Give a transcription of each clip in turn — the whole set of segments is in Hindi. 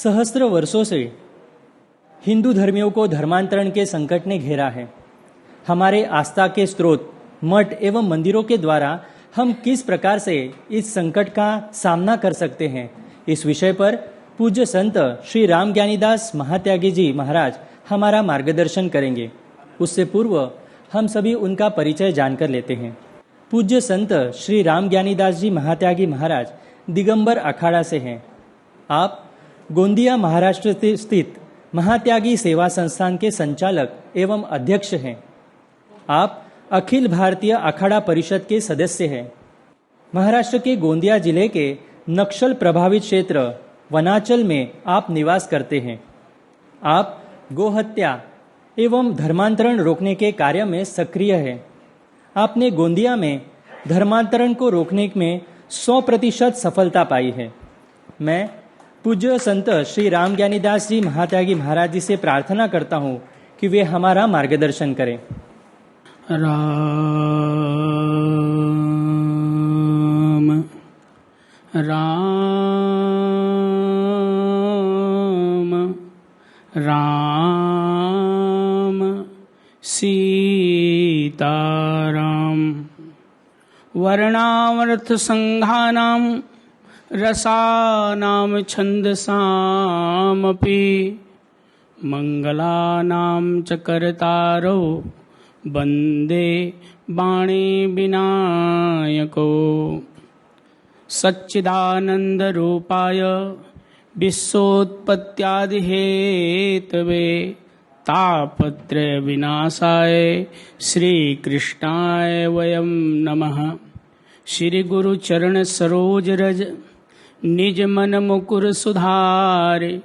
सहस्त्र वर्षों से हिंदू धर्मियों को धर्मांतरण के संकट ने घेरा है। हमारे आस्था के स्रोत मठ एवं मंदिरों के द्वारा हम किस प्रकार से इस संकट का सामना कर सकते हैं, इस विषय पर पूज्य संत श्री राम ज्ञानीदास महात्यागी जी महाराज हमारा मार्गदर्शन करेंगे। उससे पूर्व हम सभी उनका परिचय जानकर लेते हैं। पूज्य संत श्री राम ज्ञानीदास जी महात्यागी महाराज दिगंबर अखाड़ा से हैं। आप गोंदिया महाराष्ट्र स्थित महात्यागी सेवा संस्थान के संचालक एवं अध्यक्ष हैं। आप अखिल भारतीय अखाड़ा परिषद के सदस्य हैं। महाराष्ट्र के गोंदिया जिले के नक्सल प्रभावित क्षेत्र वनाचल में आप निवास करते हैं। आप गोहत्या एवं धर्मांतरण रोकने के कार्य में सक्रिय हैं। आपने गोंदिया में धर्मांतरण को रोकने में 100% सफलता पाई है। मैं पूज्य संत श्री राम ज्ञानीदास जी महात्यागी महाराज जी से प्रार्थना करता हूँ कि वे हमारा मार्गदर्शन करें। राम राम राम सीताराम। वर्णामर्थ संघानां रसानां छन्दसामपि मंगलानां च कर्तारौ वन्दे वाणी विनायको। सच्चिदानन्दरूपाय विश्वोत्पत्त्यादिहेतवे तापत्रय विनाशाय श्रीकृष्णाय वयं नमः। श्री गुरु चरण सरोज रज निज मन मुकुर सुधारे।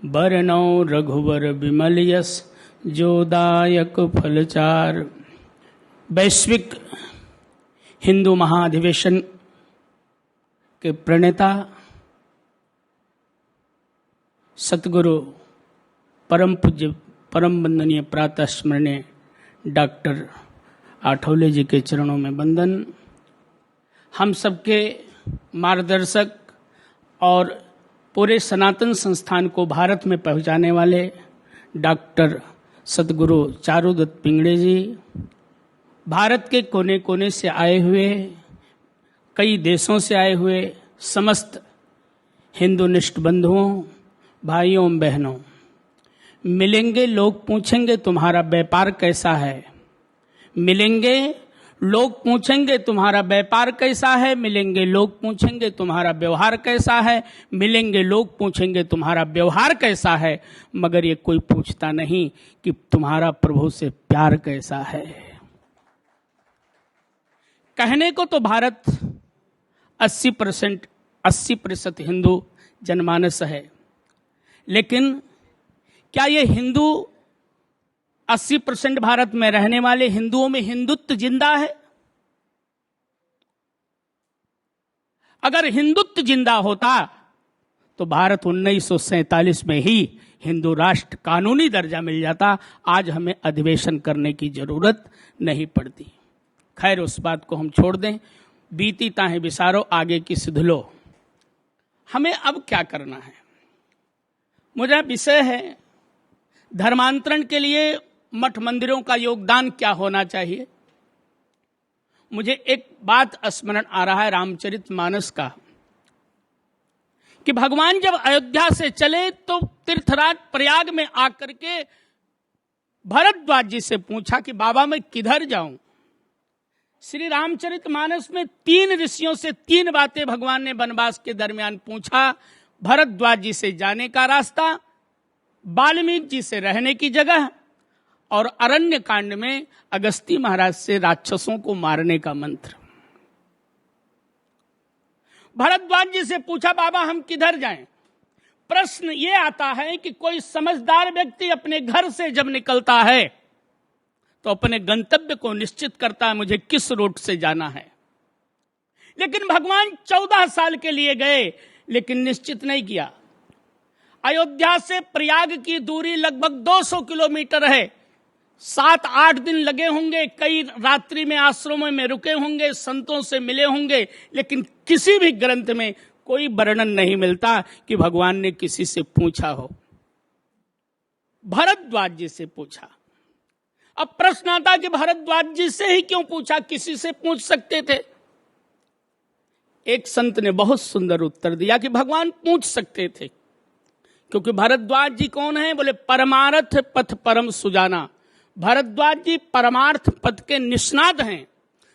बरनौ रघुवर विमल यश जोदायक फलचार। वैश्विक हिंदू महाधिवेशन के प्रणेता सतगुरु परम पूज्य परम वंदनीय प्रातः स्मरणीय डॉक्टर आठवले जी के चरणों में वंदन। हम सबके मार्गदर्शक और पूरे सनातन संस्थान को भारत में पहुंचाने वाले डॉक्टर सतगुरु चारुदत्त पिंगड़े जी, भारत के कोने कोने से आए हुए, कई देशों से आए हुए समस्त हिंदुनिष्ठ बंधुओं, भाइयों बहनों, मिलेंगे लोग पूछेंगे तुम्हारा व्यापार कैसा है। मिलेंगे लोग पूछेंगे तुम्हारा व्यापार कैसा है। मिलेंगे लोग पूछेंगे तुम्हारा व्यवहार कैसा है। मिलेंगे लोग पूछेंगे तुम्हारा व्यवहार कैसा है। मगर ये कोई पूछता नहीं कि तुम्हारा प्रभु से प्यार कैसा है। कहने को तो भारत 80% हिंदू जनमानस है, लेकिन क्या ये हिंदू 80% भारत में रहने वाले हिंदुओं में हिंदुत्व जिंदा है? अगर हिंदुत्व जिंदा होता तो भारत 1947 में ही हिंदू राष्ट्र कानूनी दर्जा मिल जाता। आज हमें अधिवेशन करने की जरूरत नहीं पड़ती। खैर, उस बात को हम छोड़ दें। बीती ताहे विसारो, आगे की सिधलो। हमें अब क्या करना है? मुझे विषय है धर्मांतरण के लिए मठ मंदिरों का योगदान क्या होना चाहिए। मुझे एक बात स्मरण आ रहा है रामचरितमानस का, कि भगवान जब अयोध्या से चले तो तीर्थराज प्रयाग में आकर के भरद्वाज जी से पूछा कि बाबा मैं किधर जाऊं। श्री रामचरितमानस में 3 ऋषियों से 3 बातें भगवान ने वनवास के दरमियान पूछा। भरद्वाज जी से जाने का रास्ता, वाल्मीकि जी से रहने की जगह, और अरण्य कांड में अगस्ती महाराज से राक्षसों को मारने का मंत्र। भरद्वाज जी से पूछा बाबा हम किधर जाएं। प्रश्न ये आता है कि कोई समझदार व्यक्ति अपने घर से जब निकलता है तो अपने गंतव्य को निश्चित करता है, मुझे किस रूट से जाना है। लेकिन भगवान 14 साल के लिए गए, लेकिन निश्चित नहीं किया। अयोध्या से प्रयाग की दूरी लगभग 200 किलोमीटर है। 7-8 दिन लगे होंगे, कई रात्रि में आश्रमों में रुके होंगे, संतों से मिले होंगे, लेकिन किसी भी ग्रंथ में कोई वर्णन नहीं मिलता कि भगवान ने किसी से पूछा हो। भारद्वाज जी से पूछा। अब प्रश्न आता कि भारद्वाज जी से ही क्यों पूछा, किसी से पूछ सकते थे। एक संत ने बहुत सुंदर उत्तर दिया कि भगवान पूछ सकते थे, क्योंकि भारद्वाज जी कौन है? बोले परमार्थ पथ परम सुजाना। भारद्वाज जी परमार्थ पथ के निष्णात हैं।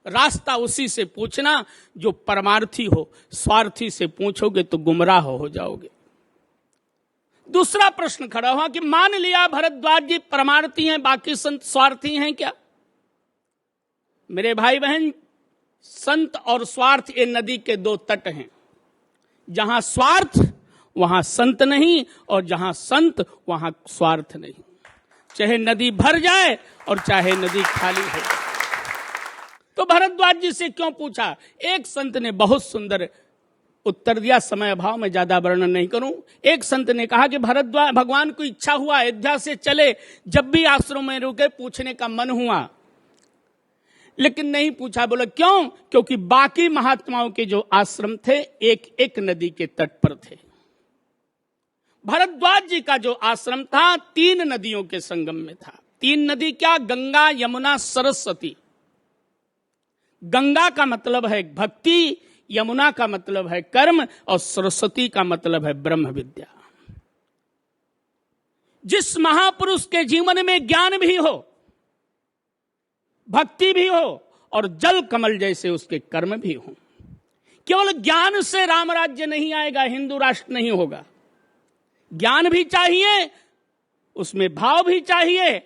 रास्ता उसी से पूछना जो परमार्थी हो, स्वार्थी से पूछोगे तो गुमराह हो जाओगे। दूसरा प्रश्न खड़ा हुआ कि मान लिया भारद्वाज जी परमार्थी हैं, बाकी संत स्वार्थी हैं क्या? मेरे भाई बहन, संत और स्वार्थ ये नदी के दो तट हैं। जहां स्वार्थ वहां संत नहीं, और जहां संत वहां स्वार्थ नहीं। चाहे नदी भर जाए और चाहे नदी खाली हो। तो भारद्वाज जी से क्यों पूछा? एक संत ने बहुत सुंदर उत्तर दिया, समय अभाव में ज्यादा वर्णन नहीं करूं। एक संत ने कहा कि भारद्वाज, भगवान को इच्छा हुआ अयोध्या से चले, जब भी आश्रम में रुके पूछने का मन हुआ, लेकिन नहीं पूछा। बोला क्यों? क्योंकि बाकी महात्माओं के जो आश्रम थे एक एक नदी के तट पर थे। भारद्वाज जी का जो आश्रम था 3 नदियों के संगम में था। 3 नदी क्या? गंगा, यमुना, सरस्वती। गंगा का मतलब है भक्ति, यमुना का मतलब है कर्म, और सरस्वती का मतलब है ब्रह्म विद्या। जिस महापुरुष के जीवन में ज्ञान भी हो, भक्ति भी हो, और जल कमल जैसे उसके कर्म भी हो। केवल ज्ञान से राम राज्य नहीं आएगा, हिंदू राष्ट्र नहीं होगा। ज्ञान भी चाहिए, उसमें भाव भी चाहिए,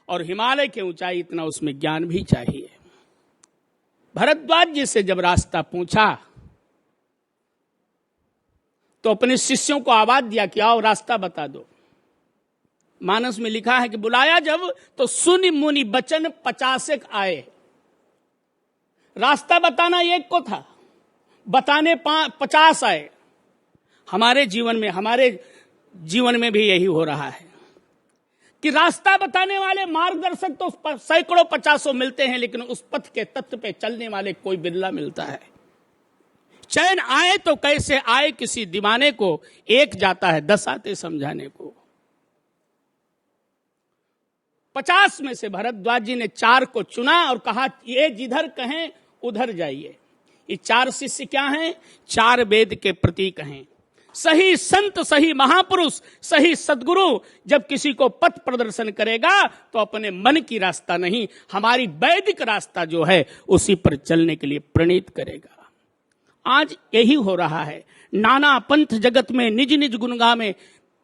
और हिमालय की ऊंचाई इतना उसमें ज्ञान भी चाहिए। भारद्वाज जी से जब रास्ता पूछा तो अपने शिष्यों को आवाज दिया कि आओ रास्ता बता दो। मानस में लिखा है कि बुलाया जब तो सुनि मुनि बचन 50 आए। रास्ता बताना एक को था, बताने 50 आए। हमारे जीवन में भी यही हो रहा है कि रास्ता बताने वाले मार्गदर्शक तो सैकड़ों 50 मिलते हैं, लेकिन उस पथ के तत्व पे चलने वाले कोई बिरला मिलता है। चैन आए तो कैसे आए, किसी दीवाने को एक जाता है 10 आते समझाने को। 50 में से भारद्वाज जी ने 4 को चुना और कहा ये जिधर कहें उधर जाइए। ये 4 शिष्य क्या हैं? 4 वेद के प्रतीक हैं। सही संत, सही महापुरुष, सही सद्गुरु जब किसी को पथ प्रदर्शन करेगा तो अपने मन की रास्ता नहीं, हमारी वैदिक रास्ता जो है उसी पर चलने के लिए प्रणीत करेगा। आज यही हो रहा है। नाना पंथ जगत में निज निज गुणगा में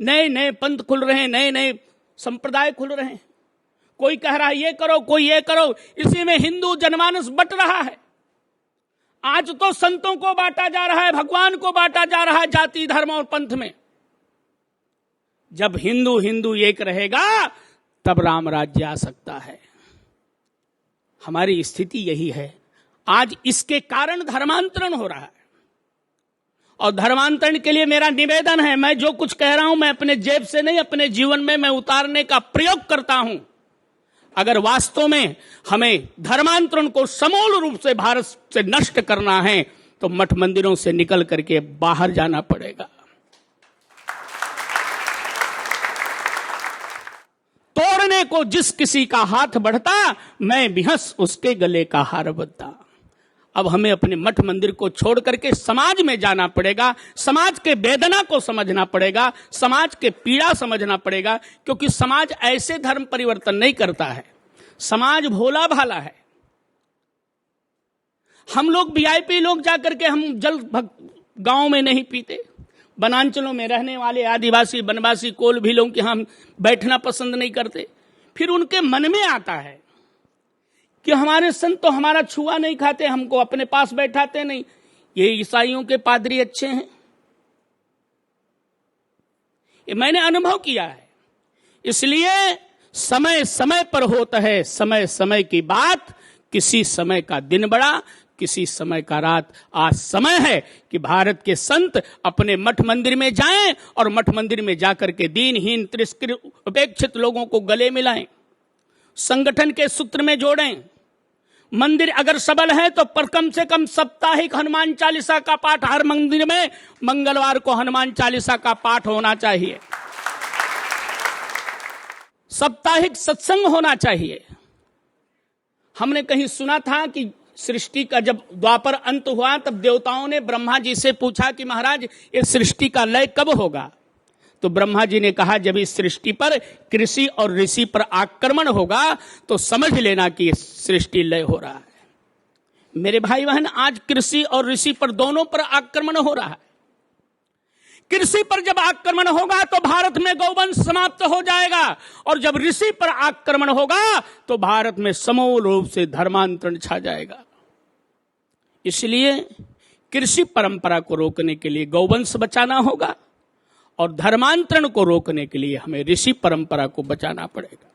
नए नए पंथ खुल रहे हैं, नए नए संप्रदाय खुल रहे हैं। कोई कह रहा है ये करो, कोई ये करो, इसी में हिंदू जनमानस बट रहा है। आज तो संतों को बांटा जा रहा है, भगवान को बांटा जा रहा है जाति, धर्म और पंथ में। जब हिंदू हिंदू एक रहेगा तब राम राज्य आ सकता है। हमारी स्थिति यही है। आज इसके कारण धर्मांतरण हो रहा है, और धर्मांतरण के लिए मेरा निवेदन है, मैं जो कुछ कह रहा हूं मैं अपने जेब से नहीं, अपने जीवन में मैं उतारने का प्रयोग करता हूं। अगर वास्तव में हमें धर्मांतरण को समूल रूप से भारत से नष्ट करना है तो मठ मंदिरों से निकल करके बाहर जाना पड़ेगा। तोड़ने को जिस किसी का हाथ बढ़ता, मैं बिहस उसके गले का हार बदता। अब हमें अपने मठ मंदिर को छोड़ करके समाज में जाना पड़ेगा, समाज के वेदना को समझना पड़ेगा, समाज के पीड़ा समझना पड़ेगा, क्योंकि समाज ऐसे धर्म परिवर्तन नहीं करता है। समाज भोला भाला है। हम लोग वीआईपी लोग जाकर के हम जल गांव में नहीं पीते। वनांचलों में रहने वाले आदिवासी, वनवासी, कोल भी लोग हम बैठना पसंद नहीं करते। फिर उनके मन में आता है कि हमारे संत तो हमारा छुआ नहीं खाते, हमको अपने पास बैठाते नहीं। ये ईसाइयों के पादरी अच्छे हैं, ये मैंने अनुभव किया है। इसलिए समय समय पर होता है समय समय की बात। किसी समय का दिन बड़ा, किसी समय का रात। आज समय है कि भारत के संत अपने मठ मंदिर में जाएं और मठ मंदिर में जाकर के दीनहीन, तिरस्कृत, उपेक्षित लोगों को गले मिलाएं, संगठन के सूत्र में जोड़ें, मंदिर अगर सबल है तो पर कम से कम साप्ताहिक हनुमान चालीसा का पाठ हर मंदिर में मंगलवार को हनुमान चालीसा का पाठ होना चाहिए, साप्ताहिक सत्संग होना चाहिए। हमने कहीं सुना था कि सृष्टि का जब द्वापर अंत हुआ तब देवताओं ने ब्रह्मा जी से पूछा कि महाराज ये सृष्टि का लय कब होगा? तो ब्रह्मा जी ने कहा जब इस सृष्टि पर कृषि और ऋषि पर आक्रमण होगा तो समझ लेना कि सृष्टि लय हो रहा है। मेरे भाई बहन, आज कृषि और ऋषि पर दोनों पर आक्रमण हो रहा है। कृषि पर जब आक्रमण होगा तो भारत में गौवंश समाप्त हो जाएगा, और जब ऋषि पर आक्रमण होगा तो भारत में समूल रूप से धर्मांतरण छा जाएगा। इसलिए कृषि परंपरा को रोकने के लिए गौवंश बचाना होगा, और धर्मांतरण को रोकने के लिए हमें ऋषि परंपरा को बचाना पड़ेगा।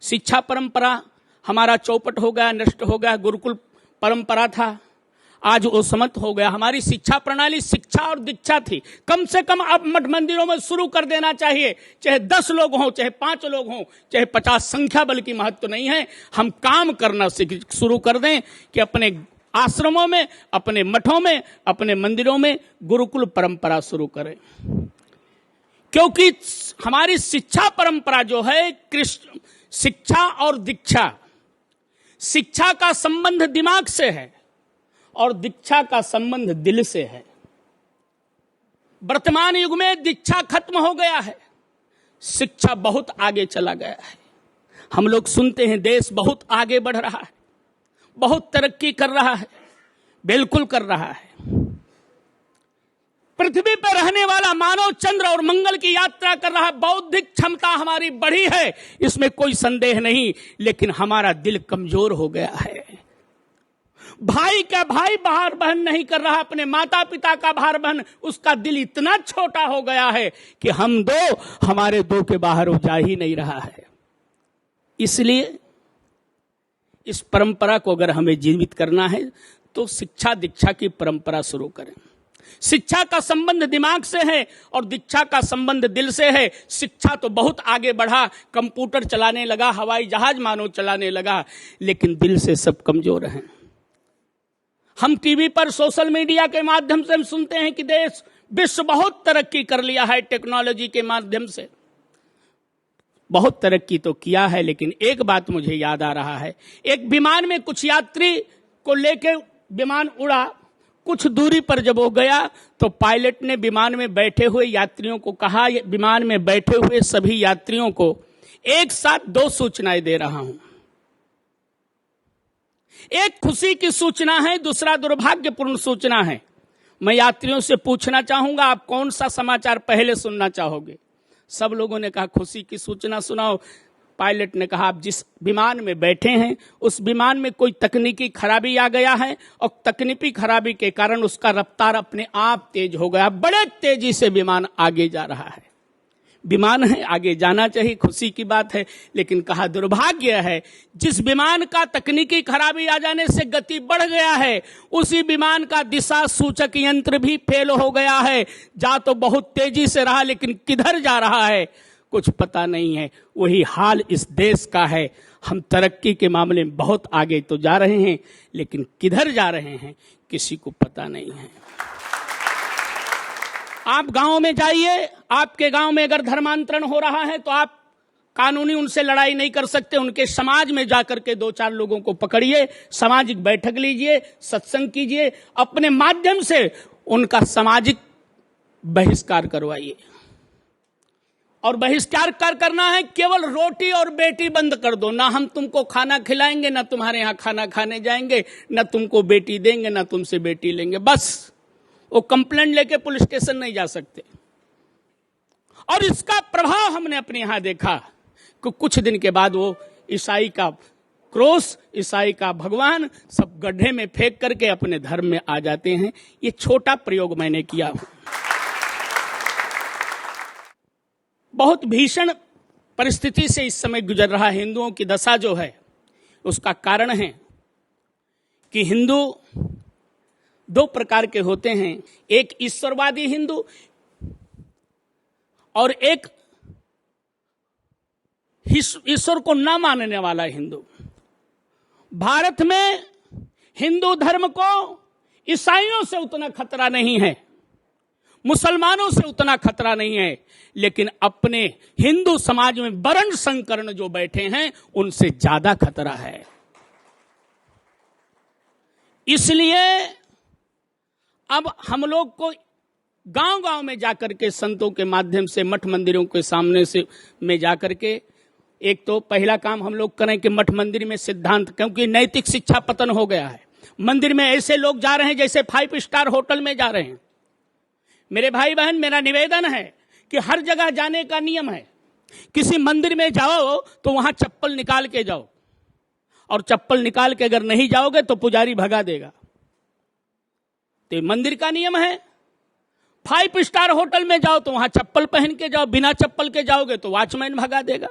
शिक्षा परंपरा हमारा चौपट हो गया, नष्ट हो गया। गुरुकुल परंपरा था, आज वो समत हो गया। हमारी शिक्षा प्रणाली शिक्षा और दीक्षा थी। कम से कम अब मठ मंदिरों में शुरू कर देना चाहिए, चाहे 10 लोग हों, चाहे 5 लोग हों, चाहे 50, संख्या बल की महत्व नहीं है। हम काम करना शुरू कर दें कि अपने आश्रमों में, अपने मठों में, अपने मंदिरों में गुरुकुल परंपरा शुरू करें। क्योंकि हमारी शिक्षा परंपरा जो है, कृष्ण शिक्षा और दीक्षा, शिक्षा का संबंध दिमाग से है और दीक्षा का संबंध दिल से है। वर्तमान युग में दीक्षा खत्म हो गया है, शिक्षा बहुत आगे चला गया है। हम लोग सुनते हैं देश बहुत आगे बढ़ रहा है, बहुत तरक्की कर रहा है। बिल्कुल कर रहा है। पृथ्वी पर रहने वाला मानव चंद्र और मंगल की यात्रा कर रहा है। बौद्धिक क्षमता हमारी बढ़ी है, इसमें कोई संदेह नहीं, लेकिन हमारा दिल कमजोर हो गया है। भाई का भाई भार बहन नहीं कर रहा, अपने माता पिता का भार बहन, उसका दिल इतना छोटा हो गया है कि हम दो, हमारे दो के बाहर वो जा ही नहीं रहा है। इसलिए इस परंपरा को अगर हमें जीवित करना है तो शिक्षा दीक्षा की परंपरा शुरू करें। शिक्षा का संबंध दिमाग से है और दीक्षा का संबंध दिल से है। शिक्षा तो बहुत आगे बढ़ा, कंप्यूटर चलाने लगा, हवाई जहाज मानव चलाने लगा, लेकिन दिल से सब कमजोर हैं। हम टीवी पर, सोशल मीडिया के माध्यम से हम सुनते हैं कि देश, विश्व बहुत तरक्की कर लिया है टेक्नोलॉजी के माध्यम से। बहुत तरक्की तो किया है, लेकिन एक बात मुझे याद आ रहा है। एक विमान में कुछ यात्री को लेके विमान उड़ा, कुछ दूरी पर जब वो गया तो पायलट ने विमान में बैठे हुए यात्रियों को कहा, विमान में बैठे हुए सभी यात्रियों को एक साथ 2 सूचनाएं दे रहा हूं। एक खुशी की सूचना है, दूसरा दुर्भाग्यपूर्ण सूचना है। मैं यात्रियों से पूछना चाहूंगा, आप कौन सा समाचार पहले सुनना चाहोगे? सब लोगों ने कहा खुशी की सूचना सुनाओ। पायलट ने कहा, आप जिस विमान में बैठे हैं उस विमान में कोई तकनीकी खराबी आ गया है और तकनीकी खराबी के कारण उसका रफ्तार अपने आप तेज हो गया। बड़े तेजी से विमान आगे जा रहा है। विमान है, आगे जाना चाहिए, खुशी की बात है, लेकिन कहा दुर्भाग्य है, जिस विमान का तकनीकी खराबी आ जाने से गति बढ़ गया है उसी विमान का दिशा सूचक यंत्र भी फेल हो गया है। जा तो बहुत तेजी से रहा, लेकिन किधर जा रहा है कुछ पता नहीं है। वही हाल इस देश का है। हम तरक्की के मामले में बहुत आगे तो जा रहे हैं, लेकिन किधर जा रहे हैं किसी को पता नहीं है। आप गांव में जाइए, आपके गांव में अगर धर्मांतरण हो रहा है तो आप कानूनी उनसे लड़ाई नहीं कर सकते। उनके समाज में जाकर के 2-4 लोगों को पकड़िए, सामाजिक बैठक लीजिए, सत्संग कीजिए, अपने माध्यम से उनका सामाजिक बहिष्कार करवाइए। और बहिष्कार करना है, केवल रोटी और बेटी बंद कर दो। ना हम तुमको खाना खिलाएंगे, ना तुम्हारे यहां खाना खाने जाएंगे, ना तुमको बेटी देंगे, ना तुमसे बेटी लेंगे। बस वो कंप्लेंट लेके पुलिस स्टेशन नहीं जा सकते। और इसका प्रभाव हमने अपने यहां देखा कि कुछ दिन के बाद वो ईसाई का क्रॉस, ईसाई का भगवान सब गड्ढे में फेंक करके अपने धर्म में आ जाते हैं। ये छोटा प्रयोग मैंने किया। बहुत भीषण परिस्थिति से इस समय गुजर रहा हिंदुओं की दशा जो है, उसका कारण है कि हिंदू 2 प्रकार के होते हैं। एक ईश्वरवादी हिंदू और एक ईश्वर को न मानने वाला हिंदू। भारत में हिंदू धर्म को ईसाइयों से उतना खतरा नहीं है, मुसलमानों से उतना खतरा नहीं है, लेकिन अपने हिंदू समाज में वर्ण संकरण जो बैठे हैं उनसे ज्यादा खतरा है। इसलिए अब हम लोग को गांव-गांव में जाकर के संतों के माध्यम से, मठ मंदिरों के सामने से में जाकर के, एक तो पहला काम हम लोग करें कि मठ मंदिर में सिद्धांत, क्योंकि नैतिक शिक्षा पतन हो गया है। मंदिर में ऐसे लोग जा रहे हैं जैसे 5 स्टार होटल में जा रहे हैं। मेरे भाई बहन, मेरा निवेदन है कि हर जगह जाने का नियम है। किसी मंदिर में जाओ तो वहां चप्पल निकाल के जाओ, और चप्पल निकाल के अगर नहीं जाओगे तो पुजारी भगा देगा। तो मंदिर का नियम है। 5 स्टार होटल में जाओ तो वहां चप्पल पहन के जाओ, बिना चप्पल के जाओगे तो वॉचमैन भगा देगा।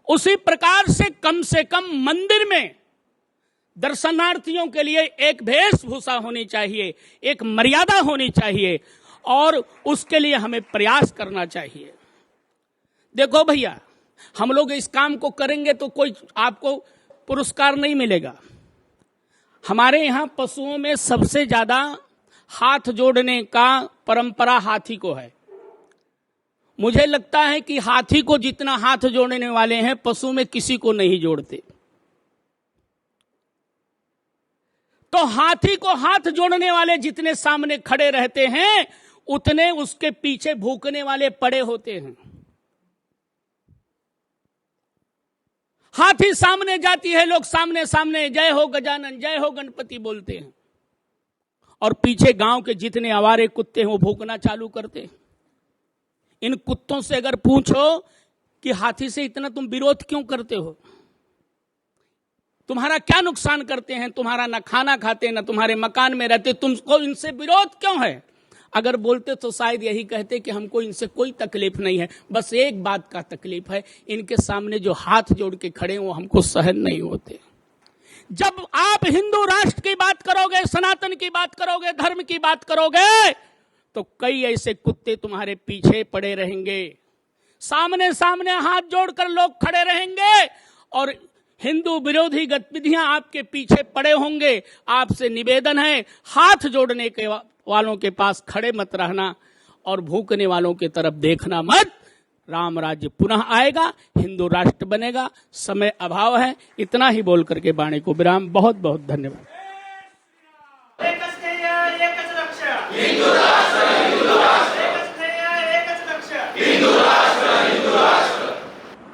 उसी प्रकार से कम मंदिर में दर्शनार्थियों के लिए एक वेशभूषा होनी चाहिए, एक मर्यादा होनी चाहिए, और उसके लिए हमें प्रयास करना चाहिए। देखो भैया, हम लोग इस काम को करेंगे तो कोई आपको पुरस्कार नहीं मिलेगा। हमारे यहां पशुओं में सबसे ज्यादा हाथ जोड़ने का परंपरा हाथी को है। मुझे लगता है कि हाथी को जितना हाथ जोड़ने वाले हैं पशु में किसी को नहीं जोड़ते। तो हाथी को हाथ जोड़ने वाले जितने सामने खड़े रहते हैं उतने उसके पीछे भूखने वाले पड़े होते हैं। हाथी सामने जाती है, लोग सामने सामने जय हो गजानन, जय हो गणपति बोलते हैं, और पीछे गांव के जितने आवारे कुत्ते हैं वो भूखना चालू करते हैं। इन कुत्तों से अगर पूछो कि हाथी से इतना तुम विरोध क्यों करते हो, तुम्हारा क्या नुकसान करते हैं, तुम्हारा ना खाना खाते ना तुम्हारे मकान में रहते, तुमको इनसे विरोध क्यों है? अगर बोलते तो शायद यही कहते कि हमको इनसे कोई तकलीफ नहीं है, बस एक बात का तकलीफ है, इनके सामने जो हाथ जोड़ के खड़े हैं वो हमको सहन नहीं होते। जब आप हिंदू राष्ट्र की बात करोगे, सनातन की बात करोगे, धर्म की बात करोगे, तो कई ऐसे कुत्ते तुम्हारे पीछे पड़े रहेंगे, सामने सामने हाथ जोड़कर लोग खड़े रहेंगे और हिंदू विरोधी गतिविधियां आपके पीछे पड़े होंगे। आपसे निवेदन है, हाथ जोड़ने के वालों के पास खड़े मत रहना और भूखने वालों की तरफ देखना मत। राम राज्य पुनः आएगा, हिंदू राष्ट्र बनेगा। समय अभाव है, इतना ही बोल करके वाणी को विराम। बहुत बहुत धन्यवाद।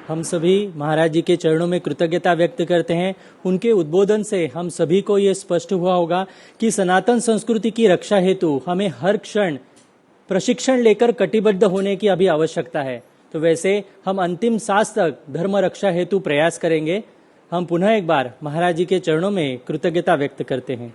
हम सभी महाराज जी के चरणों में कृतज्ञता व्यक्त करते हैं। उनके उद्बोधन से हम सभी को ये स्पष्ट हुआ होगा कि सनातन संस्कृति की रक्षा हेतु हमें हर क्षण प्रशिक्षण लेकर कटिबद्ध होने की अभी आवश्यकता है। तो वैसे हम अंतिम सांस तक धर्म रक्षा हेतु प्रयास करेंगे। हम पुनः एक बार महाराज जी के चरणों में कृतज्ञता व्यक्त करते हैं।